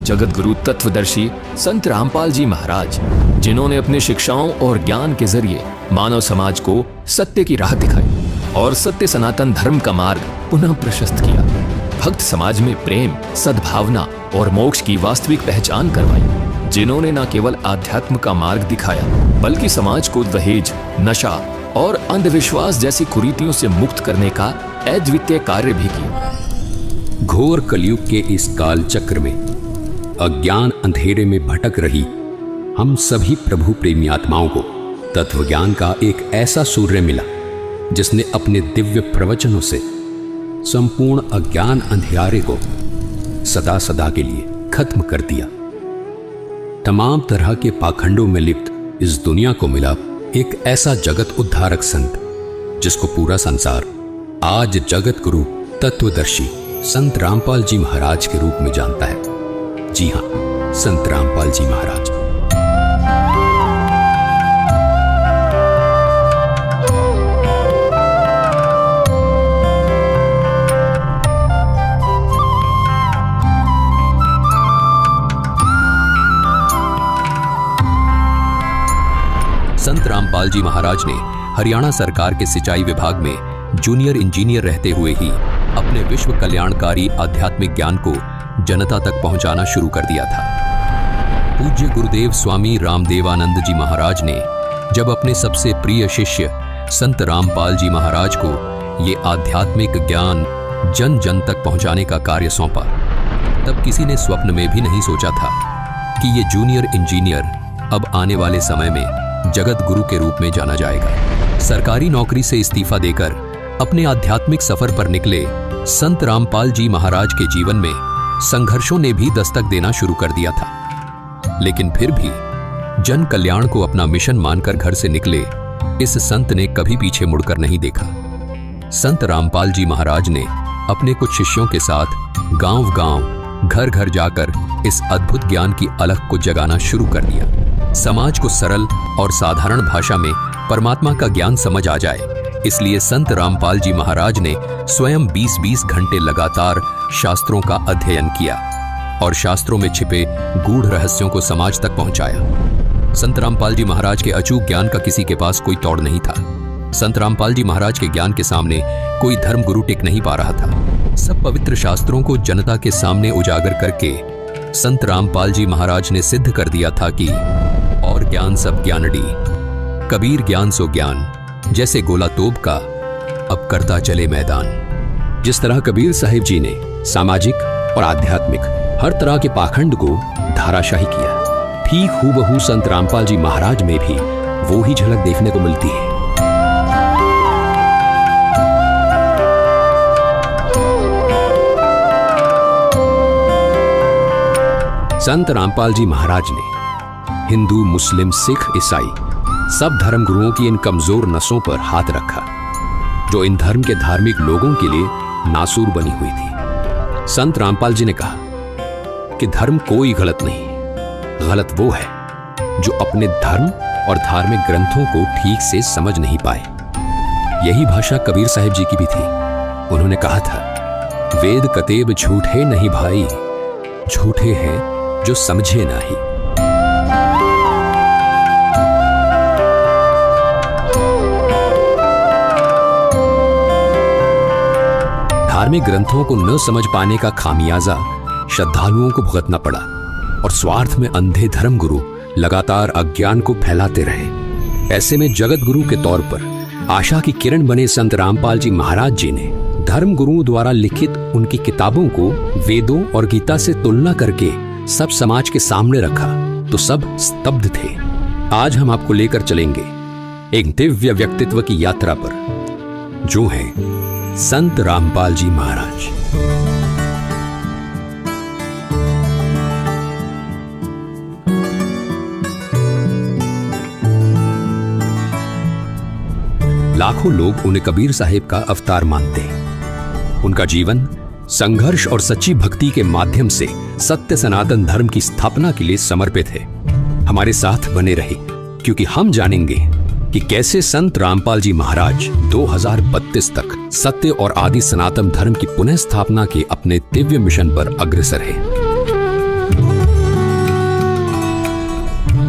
जगत गुरु तत्वदर्शी संत रामपाल जी महाराज, जिन्होंने अपनी शिक्षाओं और ज्ञान के जरिए मानव समाज को सत्य की राह दिखाई और सत्य सनातन धर्म का मार्ग पुनः प्रशस्त किया। भक्त समाज में प्रेम, सद्भावना और मोक्ष की वास्तविक पहचान करवाई, जिन्होंने न केवल आध्यात्म का मार्ग दिखाया बल्कि समाज को दहेज, नशा और अंधविश्वास जैसी कुरीतियों से मुक्त करने का अद्वितीय कार्य भी किया। घोर कलयुग के इस काल चक्र में अज्ञान अंधेरे में भटक रही हम सभी प्रभु प्रेमी आत्माओं को तत्व ज्ञान का एक ऐसा सूर्य मिला जिसने अपने दिव्य प्रवचनों से संपूर्ण अज्ञान अंधियारे को सदा सदा के लिए खत्म कर दिया। तमाम तरह के पाखंडों में लिप्त इस दुनिया को मिला एक ऐसा जगत उद्धारक संत जिसको पूरा संसार आज जगत गुरु तत्वदर्शी संत रामपाल जी महाराज के रूप में जानता है। जी हां, संत रामपाल जी महाराज। संत रामपाल जी महाराज ने हरियाणा सरकार के सिंचाई विभाग में जूनियर इंजीनियर रहते हुए ही अपने विश्व कल्याणकारी आध्यात्मिक ज्ञान को जनता तक पहुंचाना शुरू कर दिया था। पूज्य गुरुदेव स्वामी रामदेवानंद जी महाराज ने जब अपने सबसे प्रिय शिष्य संत रामपाल जी महाराज को ये आध्यात्मिक ज्ञान जन जन तक पहुंचाने का कार्य सौंपा, तब किसी ने स्वप्न में भी नहीं सोचा था कि ये जूनियर इंजीनियर अब आने वाले समय में जगत गुरु के रूप में जाना जाएगा। सरकारी नौकरी से इस्तीफा देकर अपने आध्यात्मिक सफर पर निकले संत रामपाल जी महाराज के जीवन में संघर्षों ने भी दस्तक देना शुरू कर दिया था, लेकिन फिर भी जन कल्याण को अपना मिशन मानकर घर से निकले इस संत ने कभी पीछे मुड़कर नहीं देखा। संत रामपाल जी महाराज ने अपने कुछ शिष्यों के साथ गांव-गांव, घर-घर जाकर इस अद्भुत ज्ञान की अलख को जगाना शुरू कर दिया। समाज को सरल और साधारण भाषा में परमात्मा का ज्ञान समझ आ जाए, इसलिए संत रामपाल जी महाराज ने स्वयं 20-20 घंटे लगातार शास्त्रों का अध्ययन किया और शास्त्रों में छिपे गूढ़ रहस्यों को समाज तक पहुंचाया। संत रामपाल जी महाराज के अचूक ज्ञान का किसी के पास कोई तोड़ नहीं था। संत रामपाल जी महाराज के ज्ञान के सामने कोई धर्म गुरु टिक नहीं पा रहा था। सब पवित्र शास्त्रों को जनता के सामने उजागर करके संत रामपाल जी महाराज ने सिद्ध कर दिया था कि और ज्ञान सब ज्ञानडी, कबीर ज्ञान सो ज्ञान, जैसे गोला तोप का अब करता चले मैदान। जिस तरह कबीर साहिब जी ने सामाजिक और आध्यात्मिक हर तरह के पाखंड को धाराशाही किया, ठीक हूबहू संत रामपाल जी महाराज में भी वो ही झलक देखने को मिलती है। संत रामपाल जी महाराज ने हिंदू, मुस्लिम, सिख, ईसाई सब धर्म गुरुओं की इन कमजोर नसों पर हाथ रखा जो इन धर्म के धार्मिक लोगों के लिए नासूर बनी हुई थी। संत रामपाल जी ने कहा कि धर्म कोई गलत नहीं, गलत वो है जो अपने धर्म और धार्मिक ग्रंथों को ठीक से समझ नहीं पाए। यही भाषा कबीर साहिब जी की भी थी। उन्होंने कहा था, वेद कतेब झूठे नहीं भाई, झूठे हैं जो समझे नहीं। धार्मिक ग्रंथों को न समझ पाने का खामियाजा श्रद्धालुओं को भुगतना पड़ा और स्वार्थ में अंधे धर्म गुरु लगातार अज्ञान को फैलाते रहे। ऐसे में जगत गुरु के तौर पर आशा की किरण बने संत रामपाल जी महाराज जी ने धर्म गुरुओं द्वारा लिखित उनकी किताबों को वेदों और गीता से तुलना करके सब समाज के सामने रखा तो सब स्तब्ध थे। आज हम आपको लेकर चलेंगे एक दिव्य व्यक्तित्व की यात्रा पर जो है संत रामपाल जी महाराज। लाखों लोग उन्हें कबीर साहिब का अवतार मानते हैं। उनका जीवन संघर्ष और सच्ची भक्ति के माध्यम से सत्य सनातन धर्म की स्थापना के लिए समर्पित है। हमारे साथ बने रहे क्योंकि हम जानेंगे कि कैसे संत रामपाल जी महाराज 2032 तक सत्य और आदि सनातन धर्म की पुनः स्थापना के अपने दिव्य मिशन पर अग्रसर है।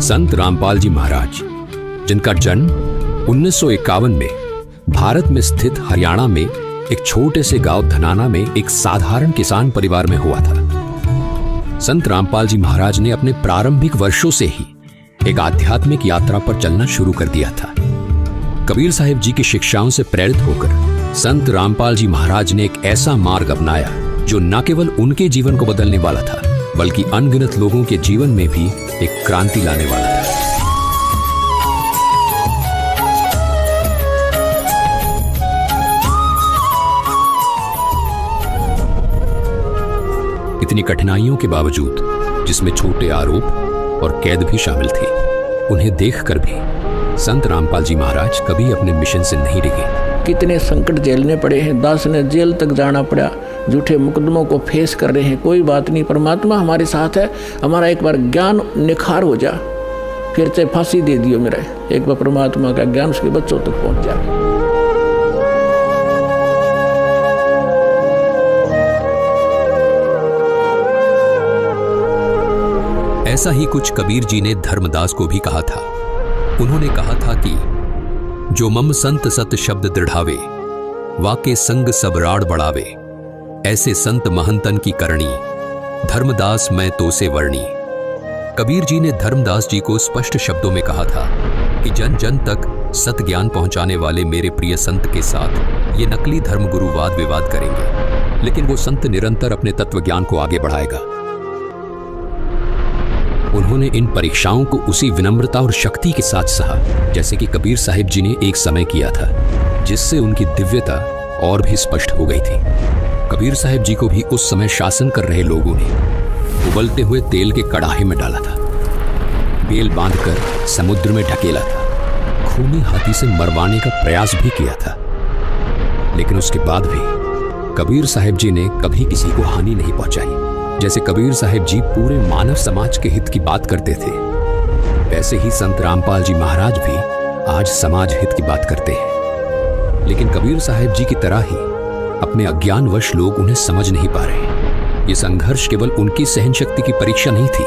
संत रामपाल जी महाराज, जिनका जन्म 1951 में भारत में स्थित हरियाणा में एक छोटे से गांव धनाना में एक साधारण किसान परिवार में हुआ था। संत रामपाल जी महाराज ने अपने प्रारंभिक वर्षों से ही एक आध्यात्मिक यात्रा पर चलना शुरू कर दिया था। कबीर साहिब जी की शिक्षाओं से प्रेरित होकर संत रामपाल जी महाराज ने एक ऐसा मार्ग अपनाया जो न केवल उनके जीवन को बदलने वाला था, बल्कि अनगिनत लोगों के जीवन में भी एक क्रांति लाने वाला था। इतनी कठिनाइयों के बावजूद, जिसमें छोटे आरोप और कैद भी शामिल थे, उन्हें देखकर भी संत रामपाल जी महाराज कभी अपने मिशन से नहीं डिगे। कितने संकट झेलने पड़े हैं, दास ने जेल तक जाना पड़ा, झूठे मुकदमों को फेस कर रहे हैं, कोई बात नहीं, परमात्मा हमारे साथ है। हमारा एक बार ज्ञान निखार हो जा, फिर चाहे फांसी दे दियो मेरा, एक बार परमात्मा का ज्ञान उसके बच्चों तक पहुंच जाए। ऐसा ही कुछ कबीर जी ने धर्मदास को भी कहा था। उन्होंने कहा था कि जो मम संत सत शब्द दृढ़ावे, वाके संग सब राड़ बढ़ावे, ऐसे संत महंतन की करणी, धर्मदास मैं तो से वर्णी। कबीर जी ने धर्मदास जी को स्पष्ट शब्दों में कहा था कि जन जन तक सत ज्ञान पहुंचाने वाले मेरे प्रिय संत के साथ ये नकली धर्मगुरु वाद विवाद करेंगे, लेकिन वो संत निरंतर अपने तत्व ज्ञान को आगे बढ़ाएगा। उन्होंने इन परीक्षाओं को उसी विनम्रता और शक्ति के साथ सहा जैसे कि कबीर साहिब जी ने एक समय किया था, जिससे उनकी दिव्यता और भी स्पष्ट हो गई थी। कबीर साहिब जी को भी उस समय शासन कर रहे लोगों ने उबलते हुए तेल के कड़ाहे में डाला था, बेल बांधकर समुद्र में ढकेला था, खूनी हाथी से मरवाने का प्रयास भी किया था, लेकिन उसके बाद भी कबीर साहिब जी ने कभी किसी को हानि नहीं पहुंचाई। जैसे कबीर साहिब जी पूरे मानव समाज के हित की बात करते थे, वैसे ही संत रामपाल जी महाराज भी आज समाज हित की बात करते हैं। लेकिन कबीर साहिब जी की तरह ही अपने अज्ञानवश लोग उन्हें समझ नहीं पा रहे। ये संघर्ष केवल उनकी सहन शक्ति की परीक्षा नहीं थी,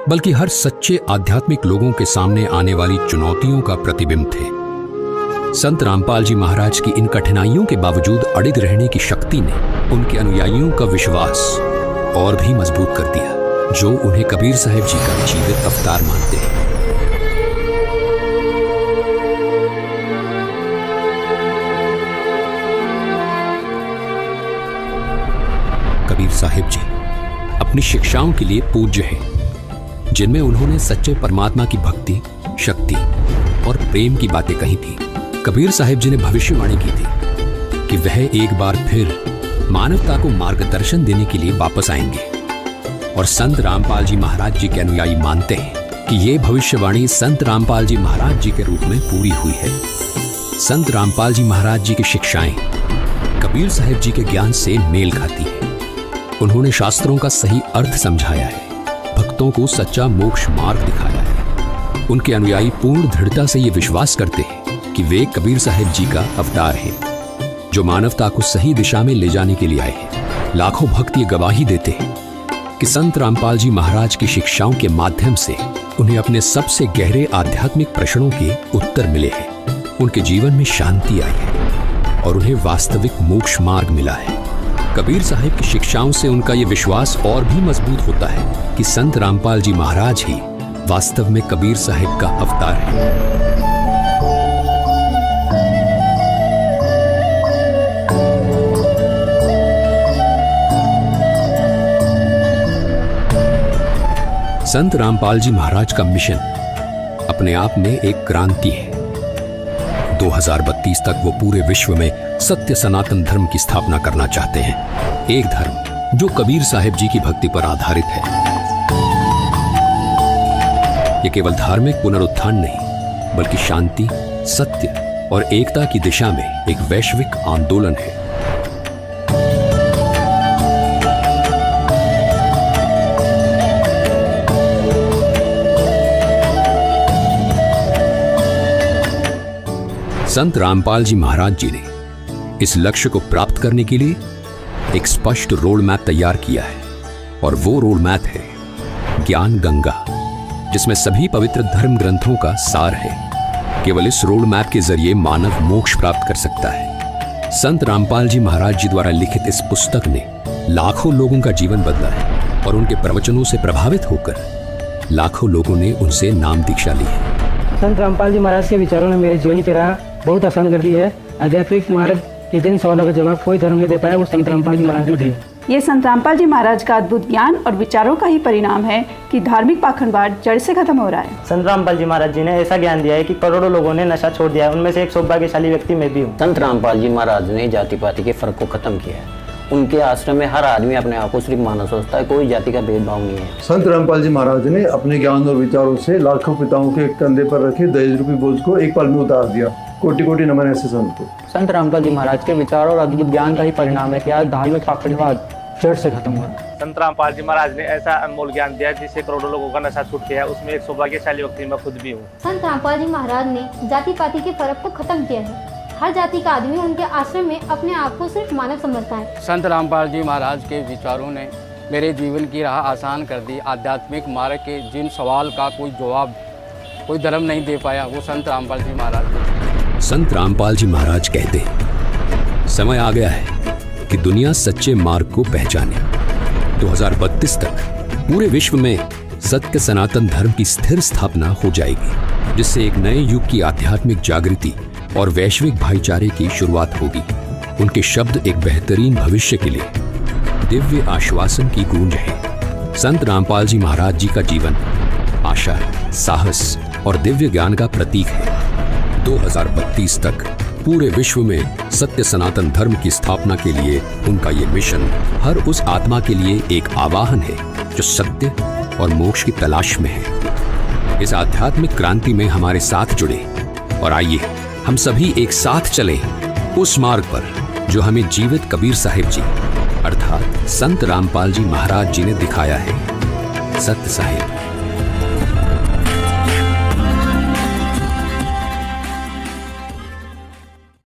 बल्कि हर सच्चे आध्यात्मिक लोगों के सामने आने वाली चुनौतियों का प्रतिबिंब थे। संत रामपाल जी महाराज की इन कठिनाइयों के बावजूद अडिग रहने की शक्ति ने उनके अनुयायियों का विश्वास और भी मजबूत कर दिया, जो उन्हें कबीर साहिब जी का जीवित अवतार मानते हैं। कबीर साहिब जी अपनी शिक्षाओं के लिए पूज्य हैं, जिनमें उन्होंने सच्चे परमात्मा की भक्ति, शक्ति और प्रेम की बातें कही थी। कबीर साहिब जी ने भविष्यवाणी की थी कि वह एक बार फिर मानवता को मार्गदर्शन देने के लिए वापस आएंगे, और संत रामपाल जी महाराज जी के अनुयायी मानते हैं कि ये भविष्यवाणी संत रामपाल जी महाराज जी के रूप में पूरी हुई है। संत रामपाल जी महाराज जी की शिक्षाएं कबीर साहिब जी के ज्ञान से मेल खाती हैं। उन्होंने शास्त्रों का सही अर्थ समझाया है, भक्तों को सच्चा मोक्ष मार्ग दिखाया है। उनके अनुयायी पूर्ण दृढ़ता से ये विश्वास करते हैं कि वे कबीर साहिब जी का अवतार हैं, जो मानवता को सही दिशा में ले जाने के लिए आए हैं। लाखों भक्त ये गवाही देते हैं कि संत रामपाल जी महाराज की शिक्षाओं के माध्यम से उन्हें अपने सबसे गहरे आध्यात्मिक प्रश्नों के उत्तर मिले हैं। उनके जीवन में शांति आई है और उन्हें वास्तविक मोक्ष मार्ग मिला है। कबीर साहिब की शिक्षाओं से उनका ये विश्वास और भी मजबूत होता है कि संत रामपाल जी महाराज ही वास्तव में कबीर साहिब का अवतार है। संत रामपाल जी महाराज का मिशन अपने आप में एक क्रांति है। 2032 तक वो पूरे विश्व में सत्य सनातन धर्म की स्थापना करना चाहते हैं, एक धर्म जो कबीर साहिब जी की भक्ति पर आधारित है। ये केवल धार्मिक पुनरुत्थान नहीं, बल्कि शांति, सत्य और एकता की दिशा में एक वैश्विक आंदोलन है। संत रामपाल जी महाराज जी ने इस लक्ष्य को प्राप्त करने के लिए एक स्पष्ट रोड मैप तैयार किया है, और वो रोड मैप है ज्ञान गंगा, जिसमें सभी पवित्र धर्म ग्रंथों का सार है। केवल इस रोड मैप के जरिए मानव मोक्ष प्राप्त कर सकता है। संत रामपाल जी महाराज जी द्वारा लिखित इस पुस्तक ने लाखों लोगों का जीवन बदला है और उनके प्रवचनों से प्रभावित होकर लाखों लोगों ने उनसे नाम दीक्षा ली है। संत रामपाल जी महाराज के विचारों ने मेरे जीवन की राह बहुत आसान कर दी है। आध्यात्मिक मार्ग के जिन सवालों का जवाब कोई धर्म नहीं दे पाया, वो संत रामपाल जी महाराज ने दिया। ये संत रामपाल जी महाराज का अद्भुत ज्ञान और विचारों का ही परिणाम है कि धार्मिक पाखंडवाद जड़ से खत्म हो रहा है। संत रामपाल जी महाराज जी ने ऐसा ज्ञान दिया है कि करोड़ों लोगों ने नशा छोड़ दिया है। उनमें से एक सौभाग्यशाली व्यक्ति मैं भी हूँ। संत रामपाल जी महाराज ने जाति पाति के फर्क को खत्म किया है। उनके आश्रम में हर आदमी अपने आप को सिर्फ मानव सोचता है, कोई जाति का भेदभाव नहीं है। संत रामपाल जी महाराज ने अपने ज्ञान और विचारों से लाखों पिताओं के कंधे पर रखे दहेज रूपी बोझ को एक पल में उतार दिया। कोटि कोटि नमन ऐसे संत को। संत रामपाल जी महाराज के विचारों और अद्भुत ज्ञान का ही परिणाम है कि आज धार्मिक पाखंडवाद जड़ से खत्म हुआ। संत रामपाल जी महाराज ने ऐसा अनमोल ज्ञान दिया जिससे करोड़ों लोगों का नशा छूट गया। उसमें एक सौभाग्यशाली व्यक्ति मैं खुद भी हूँ। संत रामपाल जी महाराज ने जाति पाति के फर्क को खत्म किया है। हर जाति का आदमी उनके आश्रम में अपने आप को सिर्फ मानव समझता है। संत रामपाल जी महाराज के विचारों ने मेरे जीवन की राह आसान कर दी। आध्यात्मिक मार्ग के जिन सवाल का कोई जवाब कोई धर्म नहीं दे पाया, वो संत रामपाल जी महाराज ने। संत रामपाल जी महाराज कहते हैं, समय आ गया है कि दुनिया सच्चे मार्ग को पहचाने। 2032 तक पूरे विश्व में सत्य सनातन धर्म की स्थिर स्थापना हो जाएगी, जिससे एक नए युग की आध्यात्मिक जागृति और वैश्विक भाईचारे की शुरुआत होगी। उनके शब्द एक बेहतरीन भविष्य के लिए दिव्य आश्वासन की गूंज है। संत रामपाल जी महाराज जी का जीवन आशा, साहस और दिव्य ज्ञान का प्रतीक है। 2032 तक पूरे विश्व में सत्य सनातन धर्म की स्थापना के लिए उनका ये मिशन हर उस आत्मा के लिए एक आवाहन है जो सत्य और मोक्ष की तलाश में है। इस आध्यात्मिक क्रांति में हमारे साथ जुड़े और आइए हम सभी एक साथ चलें उस मार्ग पर जो हमें जीवित कबीर साहिब जी अर्थात संत रामपाल जी महाराज जी ने दिखाया है। सत्य साहिब।